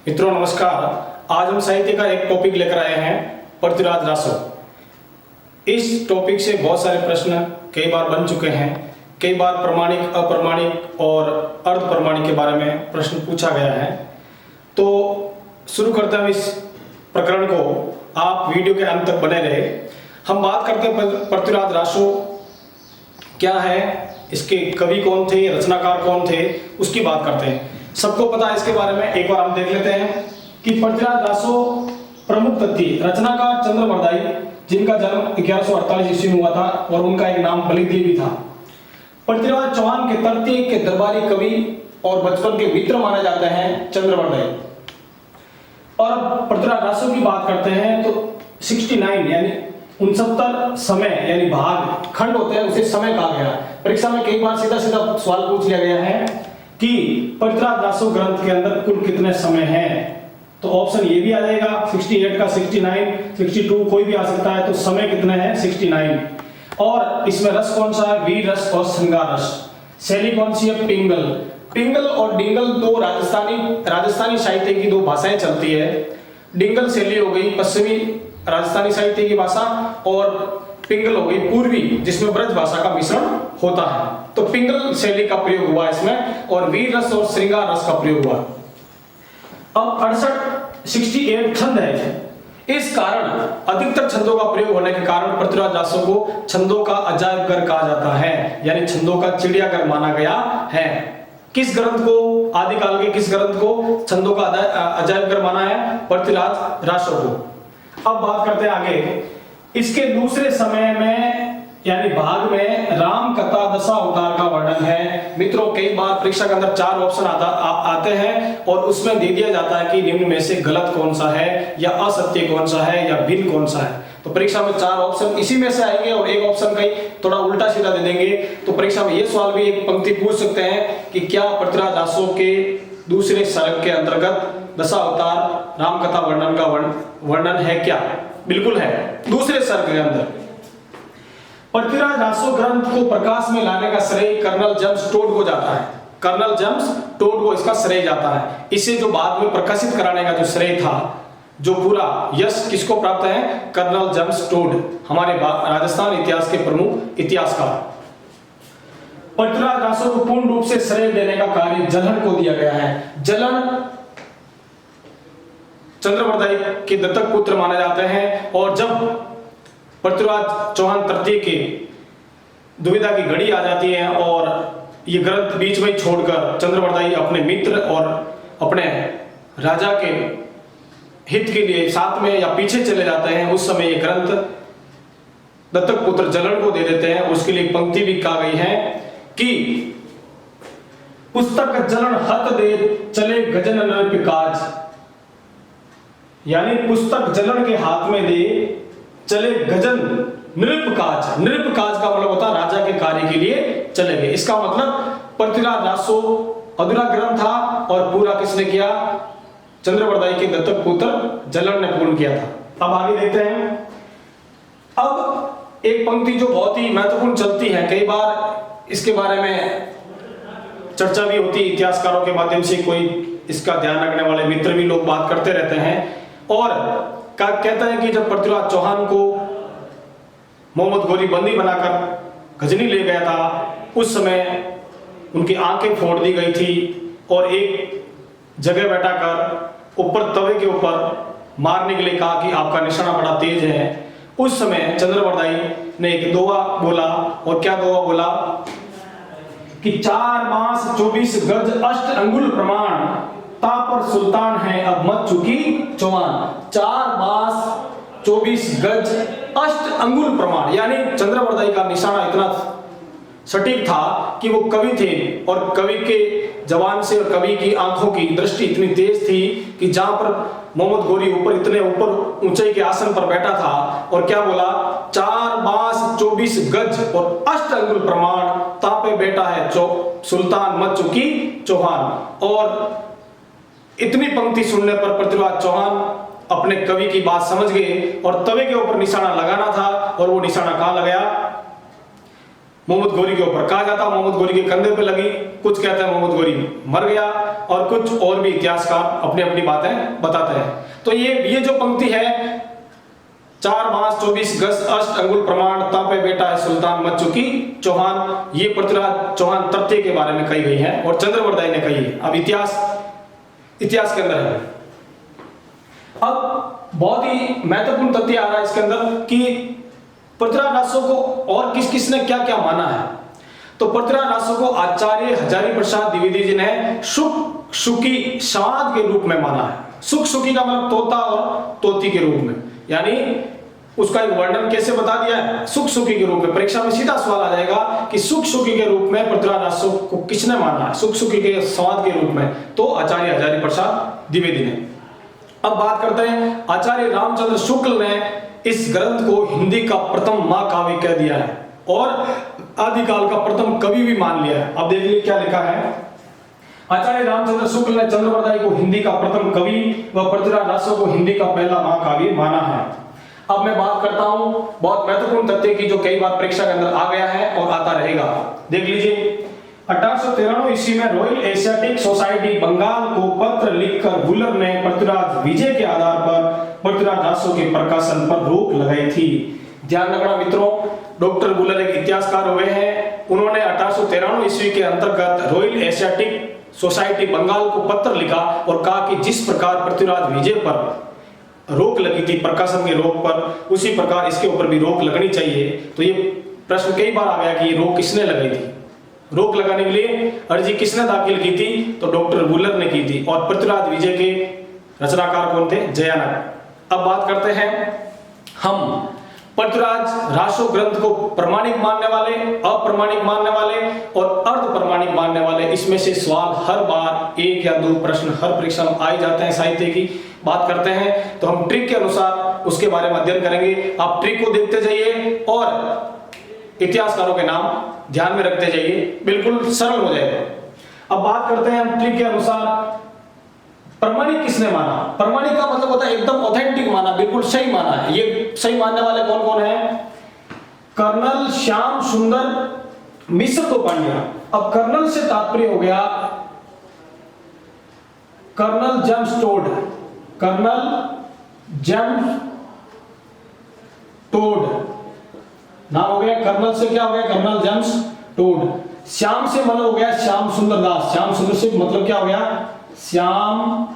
मित्रों नमस्कार। आज हम साहित्य का एक टॉपिक लेकर आए हैं, पृथ्वीराज रासो। इस टॉपिक से बहुत सारे प्रश्न कई बार बन चुके हैं। कई बार प्रमाणिक, अप्रमाणिक और अर्ध प्रमाणिक के बारे में प्रश्न पूछा गया है। तो शुरू करते हैं इस प्रकरण को। आप वीडियो के अंत तक बने रहे। हम बात करते हैं पृथ्वीराज रासो क्या है, इसके कवि कौन थे, रचनाकार कौन थे, उसकी बात करते हैं। सबको पता है इसके बारे में, एक बार हम देख लेते हैं कि पृथ्वीराज रासो प्रमुख तथ्य रचनाकार चंद्रवरदाई, जिनका जन्म 1148 ईस्वी में हुआ था और उनका एक नाम बलिदेव भी था। पृथ्वीराज चौहान के तृतीय के दरबारी कवि और बचपन के मित्र माने जाते हैं चंद्रवरदाई। और पृथ्वीराज रासो की बात करते हैं तो 69 यानी 69 समय यानी भाग खंड होते हैं, उसे समय कहा गया। परीक्षा में कई बार सीधा सीधा सवाल पूछ लिया गया है कि पृथ्वीराज रासो ग्रंथ के अंदर कुल कितने समय हैं। तो ऑप्शन ये भी आ जाएगा 68 का, 69, 62 कोई भी आ सकता है। तो समय कितने हैं 69। और इसमें रस कौन सा है, वीर रस और श्रृंगार रस। शैली कौन सी है, पिंगल। पिंगल और डिंगल दो राजस्थानी साहित्य की दो भाषाएं चलती है। डिंगल शैली हो गई पश्चिमी राजस्थानी साहित्य की भाषा और पिंगल हो गई पूर्वी, जिसमें ब्रज भाषा का मिश्रण होता है। तो पिंगल शैली का प्रयोग हुआ इसमें और वीर रस और श्रृंगार रस का प्रयोग हुआ। अब 68 छंद है। इस कारण अधिकतर छंदों का प्रयोग होने के कारण पृथ्वीराज रासो को छंदों का अजायब घर कहा जाता है, यानी छंदों का चिड़ियाघर माना गया है। किस ग्रंथ को, आदिकाल के किस ग्रंथ को छंदों का अजायब घर माना है, पृथ्वीराज रासो को। अब बात करते हैं आगे। इसके दूसरे समय में यानी भाग में राम कथा दशावतार का वर्णन है। मित्रों कई बार परीक्षा के अंदर 4 ऑप्शन आते हैं और उसमें दे दिया जाता है कि निम्न में से गलत कौन सा है या असत्य कौन सा है या भिन्न कौन सा है। तो परीक्षा में 4 ऑप्शन इसी में से आएंगे और एक ऑप्शन कहीं थोड़ा उल्टा सीधा दे देंगे। तो परीक्षा में ये सवाल भी एक पंक्ति पूछ सकते हैं कि क्या पृथ्वीराज रासो के दूसरे सर्ग के अंतर्गत दशावतार राम कथा वर्णन का वर्णन है क्या? बिल्कुल है, दूसरे सर्ग के अंदर। पृथ्वीराज रासो ग्रंथ को प्रकाश में लाने का श्रेय कर्नल जेम्स टोड को जाता है। कर्नल जेम्स टोड को इसका श्रेय जाता है। इसे जो बाद में प्रकाशित कराने का जो श्रेय था, जो पूरा यश किसको प्राप्त है, कर्नल जेम्स टोड, हमारे राजस्थान इतिहास के प्रमुख इतिहासकार। पृथ्वीराज रासो को पूर्ण रूप से श्रेय देने का कार्य जलन को दिया गया है। जलन चंद्रवरदाई के दत्तक पुत्र माने जाते हैं और जब पृथ्वीराज चौहान तृतीय के दुविधा की घड़ी आ जाती है और ये ग्रंथ बीच में ही छोड़कर चंद्रवरदाई अपने मित्र और अपने राजा के हित के लिए साथ में या पीछे चले जाते हैं, उस समय ये ग्रंथ दत्तक पुत्र जलन को दे देते हैं। उसके लिए पंक्ति भी कहा गई है कि पुस्तक जलन हत दे चले गजन नृपिकाज, यानी पुस्तक जलन के हाथ में दे चले गजन नृपकाज। नृपकाज का मतलब होता है राजा के कार्य के लिए चले गए। इसका मतलब पृथ्वीराज रासो अधूरा ग्रंथ था और पूरा किसने किया, चंद्रवरदाई के दत्तक पुत्र जलन ने पूर्ण किया था। अब आगे देखते हैं। अब एक पंक्ति जो बहुत ही महत्वपूर्ण चलती है, कई बार इसके बारे में चर्चा भी होती है इतिहासकारों के माध्यम से, कोई इसका ध्यान रखने वाले मित्र भी लोग बात करते रहते हैं। और कहता है कि जब पृथ्वीराज चौहान को मोहम्मद गोरी बंदी बनाकर गजनी ले गया था, उस समय उनकी आंखें फोड़ दी गई थी और एक जगह बैठाकर ऊपर तवे के ऊपर मारने के लिए कहा कि आपका निशाना बड़ा तेज है। उस समय चंद्रवरदाई ने एक दोहा बोला, और क्या दोहा बोला कि 4 मास 24 गज 8 अंगुल प्रमाण, तापर सुल्तान है अब मत चुकी चौहान। 4 मास 24 गज 8 अंगुल प्रमाण, यानी चंद्रवरदाई का निशाना इतना सटीक था कि वो कवि थे और कवि के जवान से और कवि की आंखों की दृष्टि इतनी तेज थी कि जहां पर मोहम्मद गोरी इतने ऊपर ऊंचाई के आसन पर बैठा था और क्या बोला, 4 मास 24 गज और 8 अंगुल प्रमाण, तापे बैठा है सुल्तान मत चुकी चौहान। और इतनी पंक्ति सुनने पर पृथ्वीराज चौहान अपने कवि की बात समझ गए और तवे के ऊपर निशाना लगाना था और वो निशाना कहां लगाया, मोहम्मद गौरी के ऊपर कहा जाता है मोहम्मद गौरी के कंधे पे लगी, कुछ कहते हैं मोहम्मद गौरी मर गया, और कुछ और भी इतिहासकार अपनी अपनी बातें बताते हैं। तो ये जो पंक्ति है 4 मास 24 गज अष्ट अंगुल प्रमाण तापे बेटा है सुल्तान मत चुकी चौहान, ये पृथ्वीराज चौहान तथ्य के बारे में कही गई है और चंद्रवरदाई ने कही है। अब इतिहास के अंदर है। अब बहुत ही महत्वपूर्ण तथ्य आ रहा है इसके अंदर कि पृथ्वीराज रासो को और किसने क्या क्या माना है। तो पृथ्वीराज रासो को आचार्य हजारी प्रसाद द्विवेदी जी ने सुख सुखी संवाद के रूप में माना है। सुख सुखी का मतलब तोता और तोती के रूप में, यानी उसका एक वर्णन कैसे बता दिया है, सुख सुखी के रूप में। परीक्षा में सीधा सवाल आ जाएगा कि सुख सुखी के रूप में पृथ्वीराज रासो को किसने माना है, सुख सुखी के संवाद के रूप में, तो आचार्य हजारी प्रसाद द्विवेदी ने। अब बात करते हैं, आचार्य रामचंद्र शुक्ल ने इस ग्रंथ को हिंदी का प्रथम महाकाव्य कह दिया है और आदिकाल का प्रथम कवि भी मान लिया है। अब देख लीजिए क्या लिखा है। आचार्य रामचंद्र शुक्ल ने चंद्रवरदाई को हिंदी का प्रथम कवि व पृथ्वीराज रासो को हिंदी का पहला महाकाव्य माना है। अब मैं बात करता हूं बहुत महत्वपूर्ण तथ्य की जो कई बार परीक्षा के अंदर आ गया है और आता रहेगा। देख लीजिए, 1893 ईस्वी में रॉयल एशियाटिक सोसाइटी बंगाल को पत्र लिखकर वुलर ने पृथ्वीराज विजय के आधार पर पृथ्वीराज रासो के प्रकाशन पर रोक लगाई थी। ध्यान रखना मित्रों, डॉक्टर वुलर एक इतिहासकार हुए हैं। उन्होंने 1893 ईस्वी के अंतर्गत रॉयल एशियाटिक सोसाइटी बंगाल को पत्र लिखा और कहा कि जिस प्रकार पृथ्वीराज विजय पर रोक लगी थी, प्रकाशन के रोक पर, उसी प्रकार इसके ऊपर भी रोक लगनी चाहिए। तो ये प्रश्न कई बार आ गया कि रोक किसने लगाई थी, रोक लगाने के लिए अर्जी किसने दाखिल की थी, तो डॉक्टर वुलर ने की थी। और पृथ्वीराज विजय के रचनाकार कौन थे, जयानक। अब बात करते हैं हम पृथ्वीराज रासो ग्रंथ को प्रमाणिक मानने वाले, अप्रमाणिक मानने वाले और अर्ध प्रमाणिक मानने वाले। इसमें से सवाल हर बार 1 या 2 प्रश्न हर परीक्षा में आ जाते हैं। साहित्य की बात करते हैं तो हम ट्रिक के अनुसार उसके बारे में अध्ययन करेंगे। आप ट्रिक को देखते जाइए और इतिहासकारों के नाम ध्यान में रखते जाइए, बिल्कुल सरल हो जाएगा। अब बात करते हैं हम ट्रिक के अनुसार प्रमाणिक किसने माना। प्रमाणिक का मतलब होता है एकदम ऑथेंटिक माना, बिल्कुल सही माना है। ये सही मानने वाले कौन कौन है, कर्नल श्याम सुंदर मिश्र तो पांड्या। अब कर्नल से तात्पर्य हो गया colonel James Tod, colonel James Tod नाम हो गया। कर्नल से क्या हो गया, कर्नल जेम्स टोड। श्याम से मतलब हो गया श्याम सुंदर दास, श्याम सुंदर से मतलब क्या हो गया, श्याम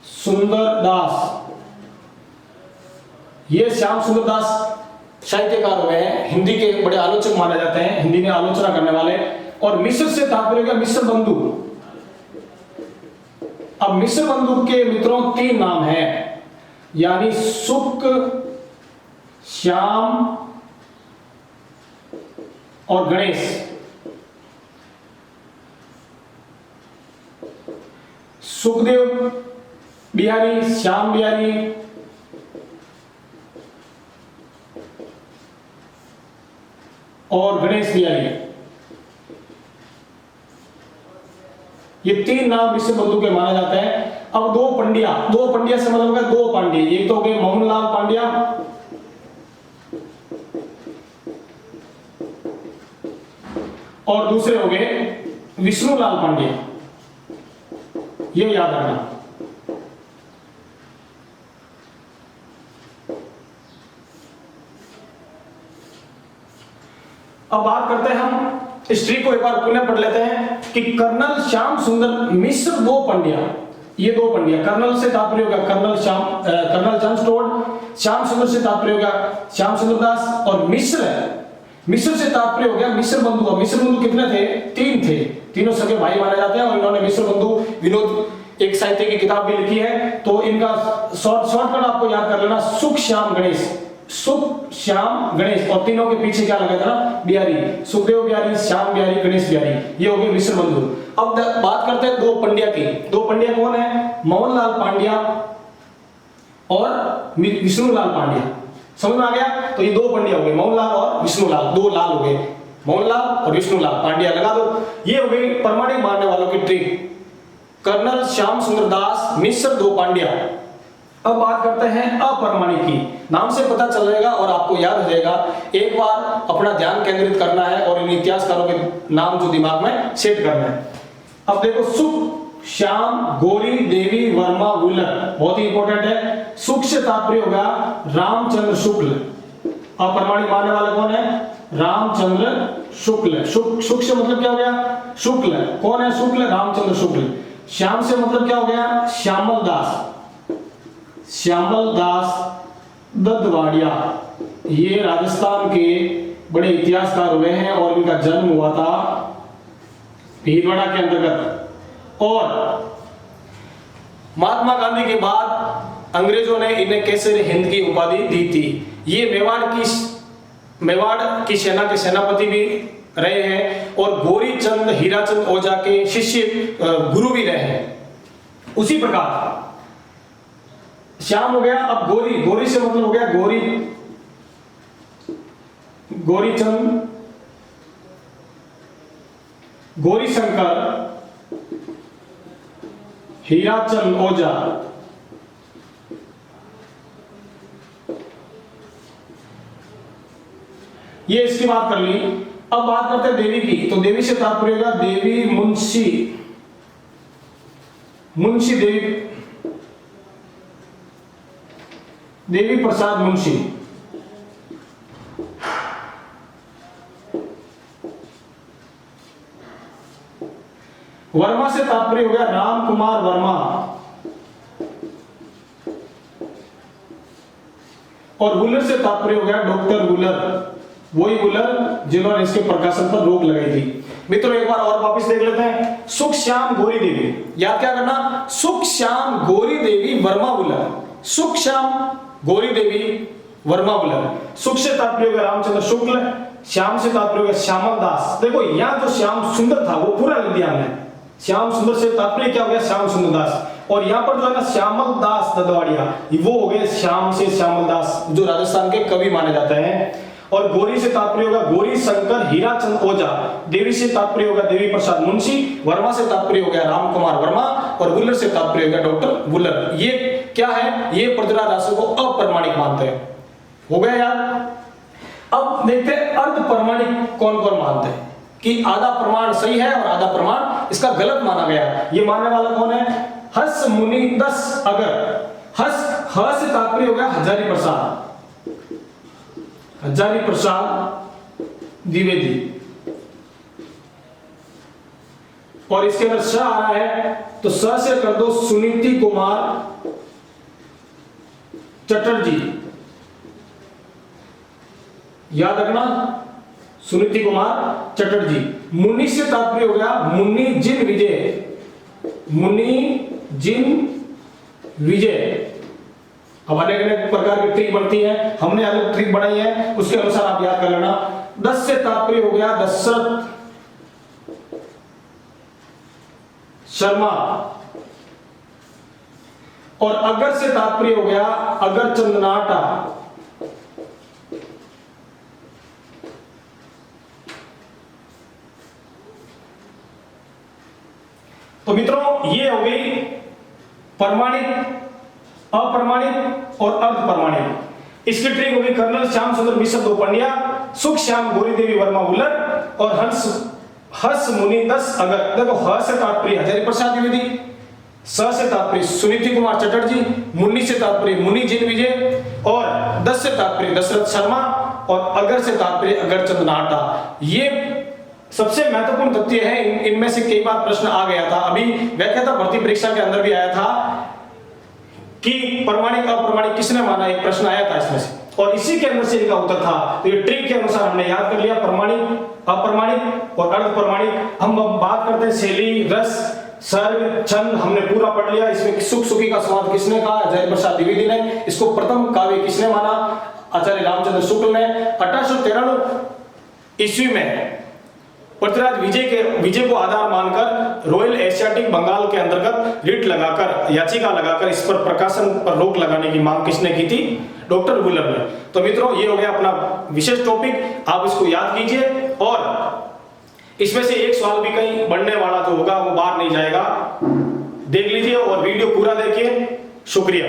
सुंदर दास। ये श्याम सुंदर दास साहित्यकार हुए हैं, हिंदी के बड़े आलोचक माने जाते हैं, हिंदी में आलोचना करने वाले। और मिश्र से तात्पर्य क्या, मिश्र बंधु। अब मिश्र बंधु के मित्रों 3 नाम हैं, यानी सुक, श्याम और गणेश। सुखदेव बिहारी, श्याम बिहारी और गणेश बिहारी, ये 3 नाम मिश्र बंधु के माने जाते हैं। अब 2 पंड्या से मतलब होगा 2 पांड्य। एक तो हो गए मोहनलाल पांड्या और दूसरे हो गए विष्णुलाल पांड्या, ये याद रखना। अब बात करते हैं हम हिस्ट्री को एक बार पुनः पढ़ लेते हैं कि कर्नल श्याम सुंदर मिश्र 2 पंड्या, ये 2 पंड्या। कर्नल से तात्पर्य होगा कर्नल जेम्स टोड, श्याम सुंदर से तात्पर्य होगा श्याम सुंदर दास और मिश्र से तात्पर्य हो गया मिश्र बंधु। मिश्र बंधु कितने थे, 3 थे, तीनों सगे भाई माने जाते हैं। और इन्होंने मिश्र बंधु विनोद एक साहित्य की किताब भी लिखी है, तो इनका शॉर्टकट आपको याद कर लेना, सुख श्याम गणेश, सुख श्याम गणेश। और तीनों के पीछे क्या लगा था, बिहारी, सुखदेव बिहारी, श्याम बिहारी, गणेश बिहारी, ये हो गए मिश्र बंधु। अब बात करते हैं 2 पंड्या की। 2 पंड्या कौन है, मोहनलाल पांड्या और विष्णुलाल पांड्या। समझ में आ गया, तो ये 2 पंड्या हो गए, मोहनलाल और विष्णुलाल, 2 लाल हो गए, मोहनलाल और विष्णुलाल पांड्या लगा दो। ये हो गई प्रमाणिक मानने वालों की ट्रिक। कर्नल श्याम सुंदर दास मिश्र 2 पांड्या, अब बात करते हैं अप्रमाणिक की। नाम से पता चल जाएगा और आपको याद हो जाएगा, एक बार अपना ध्यान केंद्रित करना है और इन इतिहासकारों के नाम जो दिमाग में सेट करना है। अब देखो, सुख, श्याम, गौरी, देवी, वर्मा, वुलर, बहुत ही इंपॉर्टेंट है। सुख से तात्पर्य होगा रामचंद्र शुक्ल। अप्रमाणिक मानने वाला कौन है? रामचंद्र शुक्ल। शुक्ल से मतलब क्या हो गया? शुक्ल। कौन है शुक्ल? रामचंद्र शुक्ल। श्याम से मतलब क्या हो गया? श्यामल दास। श्यामल दास ददवाड़िया, ये राजस्थान के बड़े इतिहासकार हुए हैं और इनका जन्म हुआ था भीलवाड़ा के अंतर्गत। और महात्मा गांधी के बाद अंग्रेजों ने इन्हें केसरी हिंद की उपाधि दी थी। ये मेवाड़ की सेना के सेनापति भी रहे हैं और गौरीचंद हीराचंद ओझा के शिष्य गुरु भी रहे हैं। उसी प्रकार श्याम हो गया। अब गौरी, गौरी से मतलब हो गया गौरीचंद, गौरीशंकर, हीराचंद ओझा, ये इसकी बात कर ली। अब बात करते हैं देवी की। तो देवी से तात्पर्य होगा देवी मुंशी देवी प्रसाद मुंशी। वर्मा से तात्पर्य हो गया राम कुमार वर्मा। और वुलर से तात्पर्य हो गया डॉक्टर वुलर, वही वुलर जिन्होंने इसके प्रकाशन पर रोक लगाई थी। मित्रों एक बार और वापस देख लेते हैं। सुख, श्याम, गौरी देवी, याद क्या करना? सुख, श्याम, गौरी देवी, वर्मा, वुलर। सुख, श्याम, गौरी देवी, वर्मा, वुलर। सुख से तात्पर्य होगा रामचंद्र शुक्ल, श्याम से तात्पर्य होगा श्यामल दास। देखो यहां जो श्याम सुंदर था वो पूरा लिख दिया हमने। श्याम सुंदर से तात्पर्य क्या हो गया? श्याम सुंदर दास। और यहाँ पर जो है ना श्यामल दास ददवाड़िया, वो हो गए श्याम से श्यामल दास, जो राजस्थान के कवि माने जाते हैं। और गौरी से तात्पर्य होगा गौरी शंकर हीराचंद ओझा। देवी से तात्पर्य होगा देवी प्रसाद मुंशी। वर्मा से तात्पर्य हो गया राम कुमार वर्मा। और वुलर से तात्पर्य होगा डॉक्टर वुलर। ये क्या है? ये पृथ्वीराज रासो को अप्रमाणिक मानते हैं। हो गया यार। अब देखते हैं अर्ध प्रमाणिक कौन कौन मानते हैं कि आधा प्रमाण सही है और आधा प्रमाण इसका गलत माना गया। ये मानने वाला कौन है? हर्ष मुनि 10 अगर। हर्ष से तात्पर्य हो गया हजारी प्रसाद, हजारी प्रसाद द्विवेदी। और इसके अंदर स आ रहा है तो स से कर दो सुनीति कुमार चटर्जी। याद रखना, सुनीति कुमार चटर्जी। मुनि से तात्पर्य हो गया मुन्नी जिन विजय, मुन्नी जिन विजय। अब अनेक अनेक प्रकार की ट्रिक बनती है, हमने अलग ट्रिक बनाई है, उसके अनुसार आप याद कर लेना। 10 से तात्पर्य हो गया दशरथ शर्मा। और अगर से तात्पर्य हो गया अगर चंद नाटा। तो मित्रों ये हो गई प्रमाणित, अप्रमाणिक और अर्धप्रमाणिक। इसकी ट्रिक होगी कर्नल श्याम सुंदर मिश्र दो पंड्या, सुख श्याम गौरी देवी वर्मा वुलर और हर्ष मुनि 10 अगर। देखो ह से तात्पर्य हजारी प्रसाद द्विवेदी, स से तात्पर्य सुनीति कुमार चटर्जी, मुन्नी से तात्पर्य मुनि जिन विजय और 10 से तात्पर्य दशरथ शर्मा और अगर से तात्पर्य अगरचंद नाटा। ये सबसे महत्वपूर्ण तथ्य है। इनमें से कई बार प्रश्न आ गया था, अभी व्याख्याता भर्ती परीक्षा के अंदर भी आया था कि प्रमाणिक अप्रमाणिक किसने माना, एक प्रश्न आया था इसमें से, और इसी के अंदर से इनका उत्तर था। तो ये ट्रिक के अनुसार हमने याद कर लिया प्रमाणिक, अप्रमाणिक और अर्धप्रमाणिक। हम अब बात करते हैं शैली, रस, सर्ग, छंद हमने पूरा पढ़ लिया। इसमें सुख सुखी का स्वाद किसने कहा? हजारी प्रसाद द्विवेदी ने। इसको प्रथम काव्य किसने माना? आचार्य रामचंद्र शुक्ल ने। 1893 ईस्वी में पृथ्वीराज विजय को आधार मानकर रॉयल एशियाटिक बंगाल के अंतर्गत रिट लगाकर, याचिका लगाकर इस पर प्रकाशन पर रोक लगाने की मांग किसने की थी? डॉक्टर वुलर ने। तो मित्रों ये हो गया अपना विशेष टॉपिक, आप इसको याद कीजिए और इसमें से एक सवाल भी कहीं बढ़ने वाला जो होगा वो बाहर नहीं जाएगा, देख लीजिए और वीडियो पूरा देखिए। शुक्रिया।